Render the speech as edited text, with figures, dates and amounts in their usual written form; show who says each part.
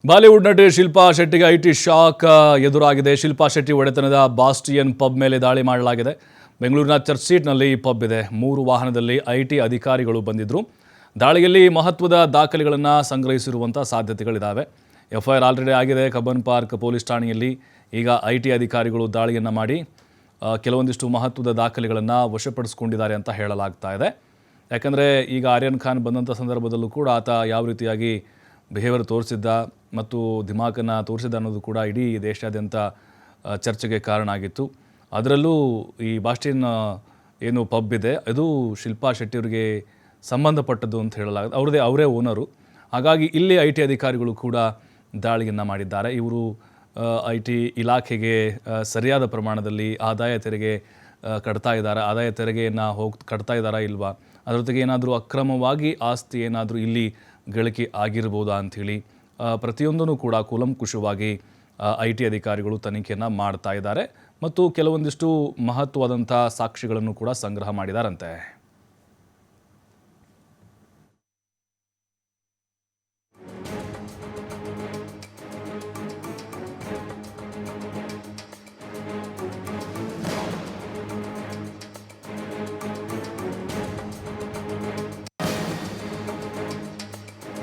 Speaker 1: Bollywood ನಟಿ Shilpa ಶೆಟ್ಟಿಗೆ IT shock ಎದುರಾಗಿದೆ. ಶಿಲ್ಪಾ ಶೆಟ್ಟಿ ಒಡೆತನದ ಬಾಸ್ಟಿಯನ್ ಪಬ್ ಮೇಲೆ ದಾಳಿ ಮಾಡಲಾಗಿದೆ. ಬೆಂಗಳೂರಿನ ಚರ್ಚ್ ಸ್ಟ್ರೀಟ್ನಲ್ಲಿ ಈ ಪಬ್ ಇದೆ. 3 ವಾಹನದಲ್ಲಿ ಐಟಿ ಅಧಿಕಾರಿಗಳು ಬಂದಿದ್ದರು. ದಾಳಿಯಲ್ಲಿ ಮಹತ್ವದ ದಾಖಲೆಗಳನ್ನು ಸಂಗ್ರಹಿಸಿರುವಂಥ ಸಾಧ್ಯತೆಗಳಿದ್ದಾವೆ. ಎಫ್ಐಆರ್ ಆಲ್ರೆಡಿ ಆಗಿದೆ. ಕಬ್ಬನ್ ಪಾರ್ಕ್ ಪೊಲೀಸ್ ಠಾಣೆಯಲ್ಲಿ ಈಗ ಐಟಿ ಅಧಿಕಾರಿಗಳು ದಾಳಿಯನ್ನು ಮಾಡಿ ಕೆಲವೊಂದಿಷ್ಟು ಮಹತ್ವದ ದಾಖಲೆಗಳನ್ನು ವಶಪಡಿಸಿಕೊಂಡಿದ್ದಾರೆ ಅಂತ ಹೇಳಲಾಗ್ತಾ ಇದೆ. ಯಾಕಂದರೆ ಈಗ ಆರ್ಯನ್ ಖಾನ್ ಬಂದಂಥ ಸಂದರ್ಭದಲ್ಲೂ ಕೂಡ ಆತ ಯಾವ ರೀತಿಯಾಗಿ ಬಿಹೇವಿಯರ್ ತೋರಿಸಿದ್ದ ಮತ್ತು ದಿಮಾಕನ್ನು ತೋರಿಸಿದ್ದ ಅನ್ನೋದು ಕೂಡ ಇಡೀ ದೇಶಾದ್ಯಂತ ಚರ್ಚೆಗೆ ಕಾರಣ ಆಗಿತ್ತು. ಅದರಲ್ಲೂ ಈ ಬಾಸ್ಟಿನ್ ಏನು ಪಬ್ ಇದೆ ಅದು ಶಿಲ್ಪಾ ಶೆಟ್ಟಿಯವರಿಗೆ ಸಂಬಂಧಪಟ್ಟದ್ದು ಅಂತ ಹೇಳಲಾಗುತ್ತೆ. ಅವರೇ ಓನರು. ಹಾಗಾಗಿ ಇಲ್ಲಿ ಐಟಿ ಅಧಿಕಾರಿಗಳು ಕೂಡ ದಾಳಿಯನ್ನು ಮಾಡಿದ್ದಾರೆ. ಇವರು ಐಟಿ ಇಲಾಖೆಗೆ ಸರಿಯಾದ ಪ್ರಮಾಣದಲ್ಲಿ ಆದಾಯ ತೆರಿಗೆ ಕಟ್ತಾ ಇದ್ದಾರೆ, ಆದಾಯ ತೆರಿಗೆಯನ್ನು ಕಟ್ತಾ ಇದ್ದಾರಾ ಇಲ್ವಾ, ಅದರ ಜೊತೆಗೆ ಏನಾದರೂ ಅಕ್ರಮವಾಗಿ ಆಸ್ತಿ ಏನಾದರೂ ಇಲ್ಲಿ ಗಳಿಕೆ ಆಗಿರ್ಬೋದಾ ಅಂಥೇಳಿ ಪ್ರತಿಯೊಂದೂ ಕೂಡ ಕೂಲಂಕುಷವಾಗಿ ಐಟಿ ಅಧಿಕಾರಿಗಳು ತನಿಖೆಯನ್ನು ಮಾಡ್ತಾ ಇದ್ದಾರೆ ಮತ್ತು ಕೆಲವೊಂದಿಷ್ಟು ಮಹತ್ವವಾದಂಥ ಸಾಕ್ಷಿಗಳನ್ನು ಕೂಡ ಸಂಗ್ರಹ ಮಾಡಿದಾರಂತೆ.